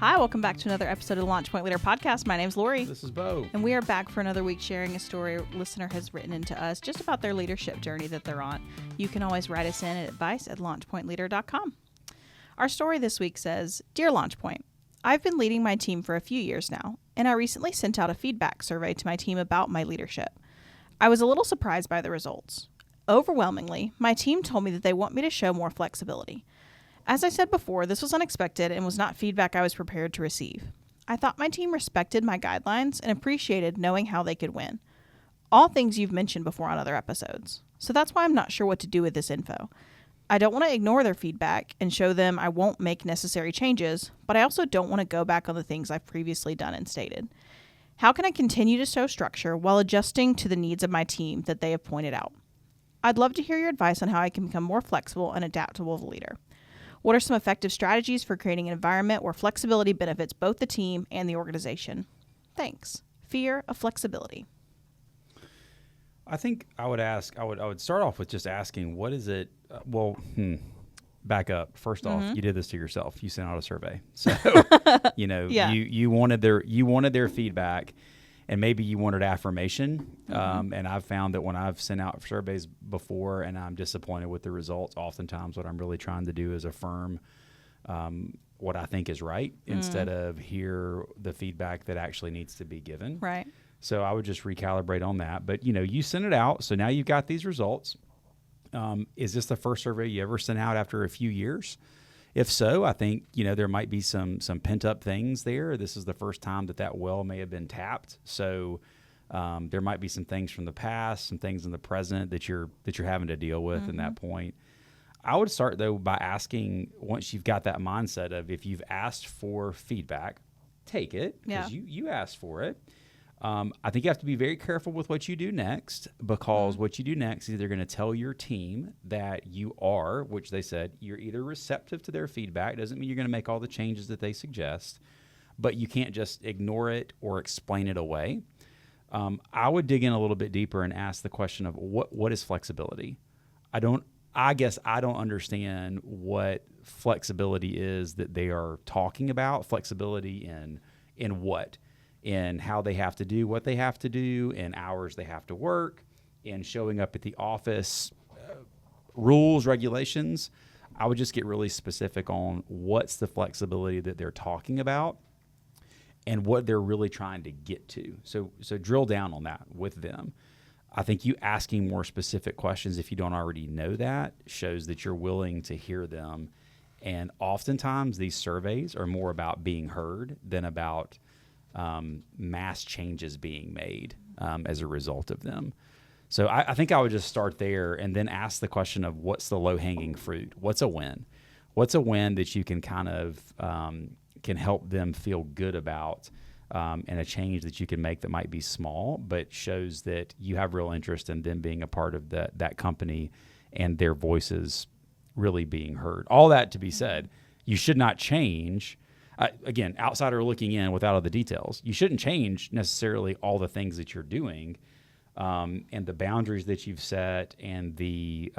Hi, welcome back to another episode of the Launch Point Leader Podcast. My name's Lori. This is Beau. And we are back for another week sharing a story a listener has written into us just about their leadership journey that they're on. You can always write us in at advice@launchpointleader.com. Our story this week says, Dear LaunchPoint, I've been leading my team for a few years now, and I recently sent out a feedback survey to my team about my leadership. I was a little surprised by the results. Overwhelmingly, my team told me that they want me to show more flexibility. As I said before, this was unexpected and was not feedback I was prepared to receive. I thought my team respected my guidelines and appreciated knowing how they could win. All things you've mentioned before on other episodes. So that's why I'm not sure what to do with this info. I don't want to ignore their feedback and show them I won't make necessary changes, but I also don't want to go back on the things I've previously done and stated. How can I continue to show structure while adjusting to the needs of my team that they have pointed out? I'd love to hear your advice on how I can become more flexible and adaptable as a leader. What are some effective strategies for creating an environment where flexibility benefits both the team and the organization? Thanks. Fear of flexibility. I think I would start off with just asking, what is it? Back up. First off, you did this to yourself. You sent out a survey. So, Yeah. you wanted their feedback, and maybe you wanted affirmation. And I've found that when I've sent out surveys before and I'm disappointed with the results, oftentimes what I'm really trying to do is affirm what I think is right instead of hear the feedback that actually needs to be given. Right. So I would just recalibrate on that. But, you sent it out. So now you've got these results. Is this the first survey you ever sent out after a few years? If so, I think, there might be some pent-up things there. This is the first time that well may have been tapped. So there might be some things from the past, some things in the present that you're having to deal with in that point. I would start, though, by asking, once you've got that mindset of if you've asked for feedback, take it, because you asked for it. I think you have to be very careful with what you do next, because what you do next is either going to tell your team that you are, which they said, you're either receptive to their feedback. Doesn't mean you're going to make all the changes that they suggest, but you can't just ignore it or explain it away. I would dig in a little bit deeper and ask the question of what is flexibility? I guess I don't understand what flexibility is that they are talking about. Flexibility in what? In how they have to do what they have to do, in hours they have to work, in showing up at the office, rules, regulations. I would just get really specific on what's the flexibility that they're talking about and what they're really trying to get to. So drill down on that with them. I think you asking more specific questions, if you don't already know that, shows that you're willing to hear them. And oftentimes these surveys are more about being heard than about mass changes being made as a result of them. So I think I would just start there and then ask the question of what's the low-hanging fruit? What's a win? What's a win that you can kind of can help them feel good about, and a change that you can make that might be small but shows that you have real interest in them being a part of that company and their voices really being heard. All that to be said, you should not change. Again, outsider looking in without all the details, you shouldn't change necessarily all the things that you're doing, and the boundaries that you've set and the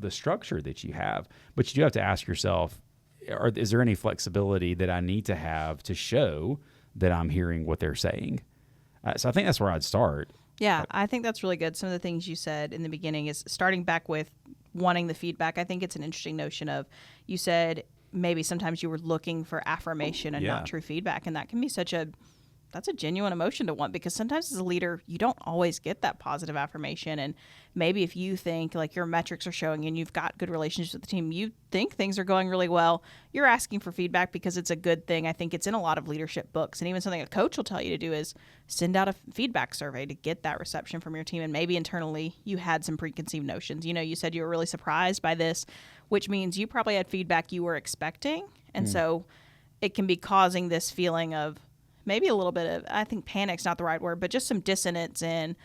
structure that you have. But you do have to ask yourself, is there any flexibility that I need to have to show that I'm hearing what they're saying? So I think that's where I'd start. Yeah, I think that's really good. Some of the things you said in the beginning is starting back with wanting the feedback. I think it's an interesting notion of, you said maybe sometimes you were looking for affirmation and not true feedback. And that can be that's a genuine emotion to want, because sometimes as a leader, you don't always get that positive affirmation. And maybe if you think like your metrics are showing and you've got good relationships with the team, you think things are going really well, you're asking for feedback because it's a good thing. I think it's in a lot of leadership books, and even something a coach will tell you to do is send out a feedback survey to get that reception from your team. And maybe internally you had some preconceived notions. You said you were really surprised by this, which means you probably had feedback you were expecting. And so it can be causing this feeling of maybe a little bit of, I think panic's not the right word, but just some dissonance in,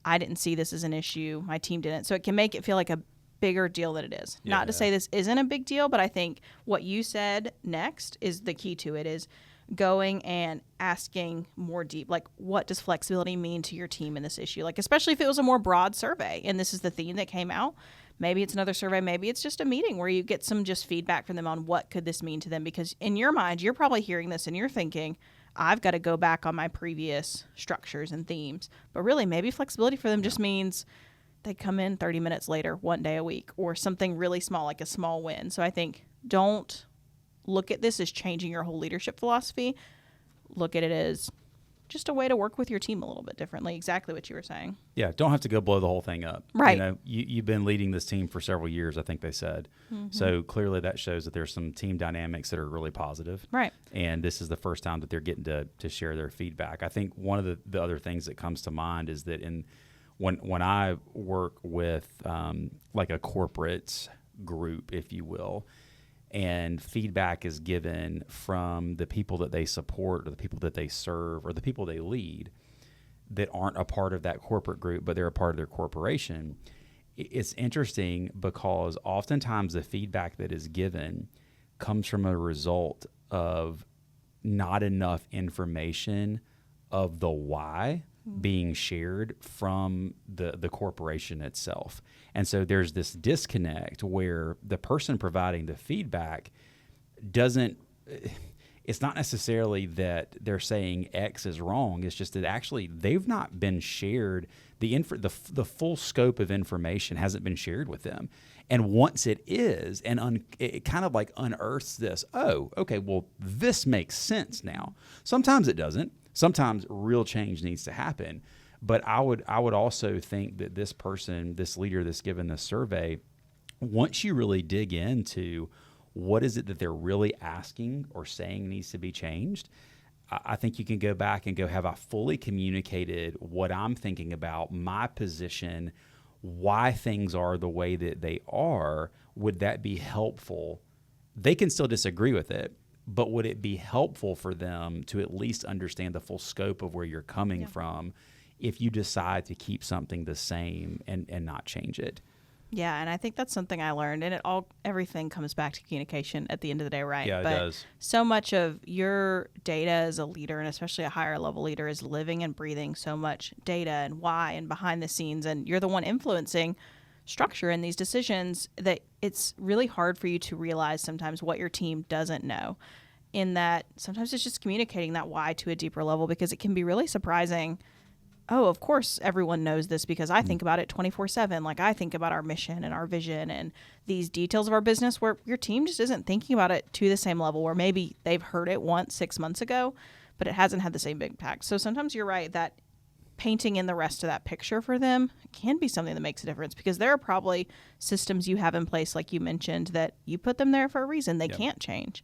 I didn't see this as an issue, my team didn't. So it can make it feel like a bigger deal than it is. Yeah. Not to say this isn't a big deal, but I think what you said next is the key to it, is going and asking more deep, like, what does flexibility mean to your team in this issue? Like, especially if it was a more broad survey and this is the theme that came out. Maybe it's another survey. Maybe it's just a meeting where you get some just feedback from them on what could this mean to them. Because in your mind, you're probably hearing this and you're thinking, I've got to go back on my previous structures and themes. But really, maybe flexibility for them just means they come in 30 minutes later, one day a week, or something really small, like a small win. So I think don't look at this as changing your whole leadership philosophy. Look at it as just a way to work with your team a little bit differently. Exactly what you were saying. Yeah, don't have to go blow the whole thing up. Right. You know, you've been leading this team for several years, I think they said. So clearly that shows that there's some team dynamics that are really positive. Right. And this is the first time that they're getting to share their feedback. I think one of the other things that comes to mind is that when I work with like a corporate group, if you will, and feedback is given from the people that they support or the people that they serve or the people they lead that aren't a part of that corporate group, but they're a part of their corporation. It's interesting because oftentimes the feedback that is given comes from a result of not enough information of the why being shared from the corporation itself. And so there's this disconnect where the person providing the feedback it's not necessarily that they're saying X is wrong. It's just that actually they've not been shared. The full scope of information hasn't been shared with them. And once it is, and it kind of like unearths this, oh, okay, well, this makes sense now. Sometimes it doesn't. Sometimes real change needs to happen. But I would also think that this person, this leader that's given this survey, once you really dig into what is it that they're really asking or saying needs to be changed, I think you can go back and go, have I fully communicated what I'm thinking about, my position, why things are the way that they are? Would that be helpful? They can still disagree with it, but would it be helpful for them to at least understand the full scope of where you're coming from if you decide to keep something the same and not change it? Yeah, and I think that's something I learned, and everything comes back to communication at the end of the day, right? Yeah, it does. So much of your data as a leader, and especially a higher level leader, is living and breathing so much data and why and behind the scenes, and you're the one influencing structure in these decisions that it's really hard for you to realize sometimes what your team doesn't know, in that sometimes it's just communicating that why to a deeper level, because it can be really surprising. Oh, of course everyone knows this because I think about it 24/7. Like, I think about our mission and our vision and these details of our business, where your team just isn't thinking about it to the same level, where maybe they've heard it once 6 months ago, but it hasn't had the same impact. So sometimes you're right that painting in the rest of that picture for them can be something that makes a difference, because there are probably systems you have in place, like you mentioned, that you put them there for a reason. They can't change,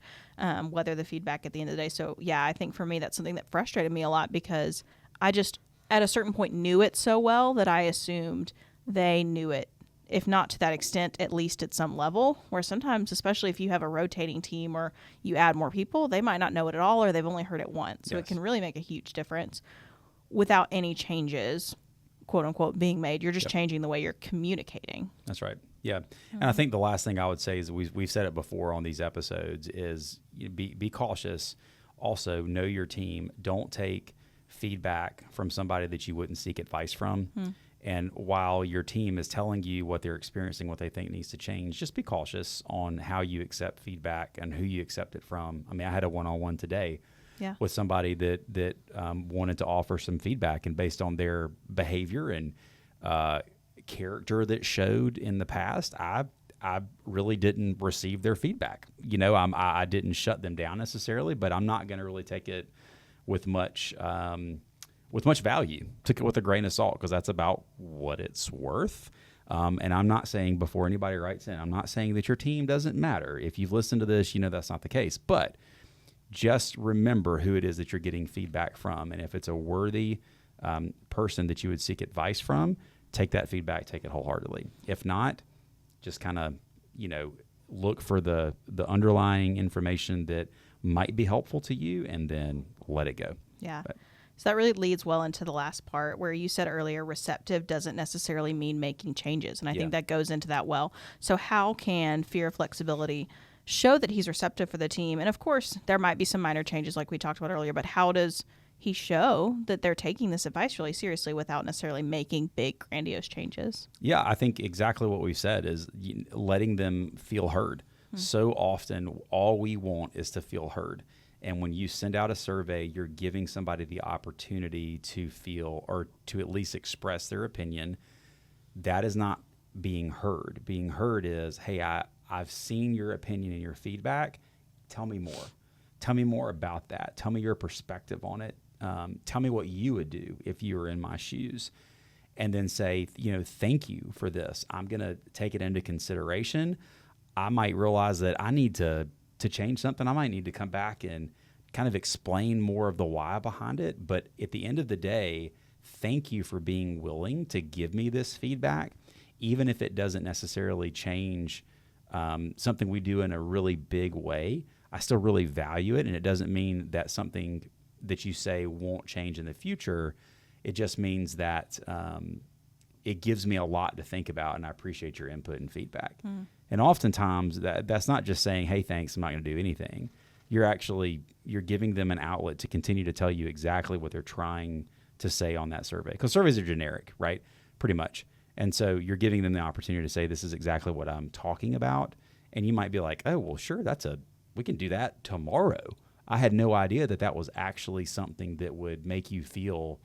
whether the feedback at the end of the day. So yeah, I think for me, that's something that frustrated me a lot, because I just at a certain point knew it so well that I assumed they knew it, if not to that extent, at least at some level, where sometimes, especially if you have a rotating team or you add more people, they might not know it at all, or they've only heard it once. So it can really make a huge difference without any changes, quote unquote, being made. You're just changing the way you're communicating. That's right. Yeah. And I think the last thing I would say is we've said it before on these episodes is be cautious. Also, know your team. Don't take feedback from somebody that you wouldn't seek advice from. And while your team is telling you what they're experiencing, what they think needs to change, just be cautious on how you accept feedback and who you accept it from. I mean, I had a one-on-one today with somebody that wanted to offer some feedback, and based on their behavior and character that showed in the past, I really didn't receive their feedback. You know, I didn't shut them down necessarily, but I'm not going to really take it with much value, took it with a grain of salt, because that's about what it's worth. And I'm not saying, before anybody writes in, I'm not saying that your team doesn't matter. If you've listened to this, you know that's not the case. But just remember who it is that you're getting feedback from. And if it's a worthy person that you would seek advice from, take that feedback, take it wholeheartedly. If not, just kind of, look for the underlying information that might be helpful to you, and then let it go. Yeah. So that really leads well into the last part, where you said earlier, receptive doesn't necessarily mean making changes. And I think that goes into that well. So how can fear of flexibility show that he's receptive for the team. And of course, there might be some minor changes like we talked about earlier, but how does he show that they're taking this advice really seriously without necessarily making big, grandiose changes? Yeah, I think exactly what we said is letting them feel heard. So often, all we want is to feel heard. And when you send out a survey, you're giving somebody the opportunity to feel or to at least express their opinion. That is not being heard. Being heard is, hey, I've seen your opinion and your feedback. Tell me more. Tell me more about that. Tell me your perspective on it. Tell me what you would do if you were in my shoes. And then say, thank you for this. I'm going to take it into consideration. I might realize that I need to change something. I might need to come back and kind of explain more of the why behind it. But at the end of the day, thank you for being willing to give me this feedback, even if it doesn't necessarily change something we do in a really big way. I still really value it, and it doesn't mean that something that you say won't change in the future. It just means that it gives me a lot to think about, and I appreciate your input and feedback. And oftentimes that's not just saying, hey, thanks, I'm not going to do anything. You're giving them an outlet to continue to tell you exactly what they're trying to say on that survey. Because surveys are generic, right? Pretty much. And so you're giving them the opportunity to say, this is exactly what I'm talking about. And you might be like, oh, well, sure, we can do that tomorrow. I had no idea that was actually something that would make you feel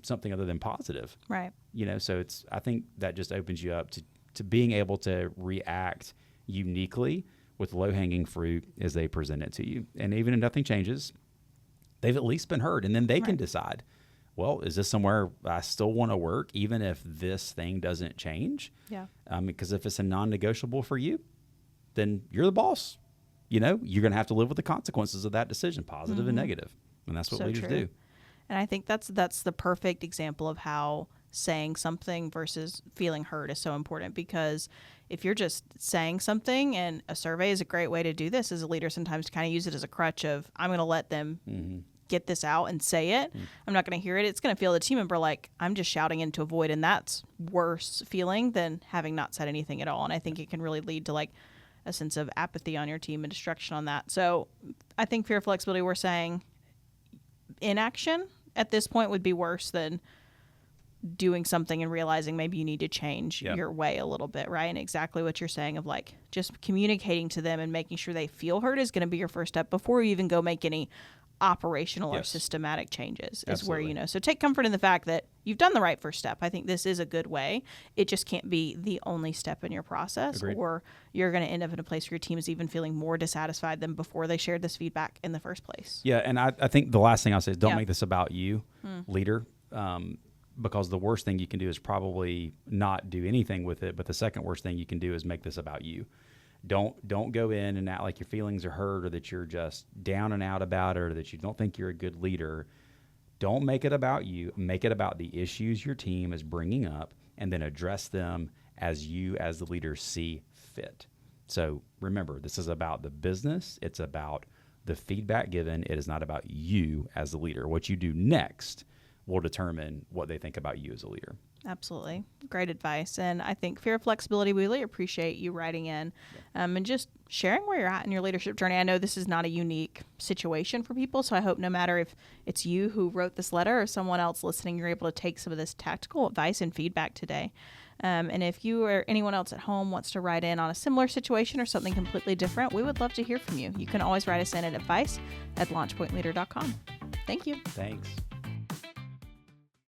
something other than positive. Right. So I think that just opens you up to being able to react uniquely with low-hanging fruit as they present it to you. And even if nothing changes, they've at least been heard. And then they can decide, well, is this somewhere I still want to work even if this thing doesn't change? Yeah. Because if it's a non-negotiable for you, then you're the boss. You're going to have to live with the consequences of that decision, positive and negative. And that's what leaders do. And I think that's the perfect example of how saying something versus feeling heard is so important, because if you're just saying something, and a survey is a great way to do this as a leader, sometimes to kind of use it as a crutch of, I'm going to let them get this out and say it. I'm not going to hear it. It's going to feel the team member like I'm just shouting into a void, and that's worse feeling than having not said anything at all. And I think it can really lead to like a sense of apathy on your team and destruction on that. So I think fear of flexibility, we're saying inaction at this point would be worse than doing something and realizing maybe you need to change your way a little bit, right? And exactly what you're saying of like just communicating to them and making sure they feel heard is going to be your first step before you even go make any operational or systematic changes. Absolutely. Is where, so take comfort in the fact that you've done the right first step. I think this is a good way. It just can't be the only step in your process. Agreed. Or you're going to end up in a place where your team is even feeling more dissatisfied than before they shared this feedback in the first place. Yeah, and I think the last thing I'll say is don't make this about you, leader, because the worst thing you can do is probably not do anything with it, but the second worst thing you can do is make this about you. Don't go in and act like your feelings are hurt, or that you're just down and out about it, or that you don't think you're a good leader. Don't make it about you. Make it about the issues your team is bringing up, and then address them as you, as the leader, see fit. So remember, this is about the business. It's about the feedback given. It is not about you as the leader. What you do next will determine what they think about you as a leader. Absolutely. Great advice. And I think fear of flexibility, we really appreciate you writing in and just sharing where you're at in your leadership journey. I know this is not a unique situation for people, so I hope no matter if it's you who wrote this letter or someone else listening, you're able to take some of this tactical advice and feedback today. And if you or anyone else at home wants to write in on a similar situation or something completely different, we would love to hear from you. You can always write us in at advice@launchpointleader.com. Thank you. Thanks.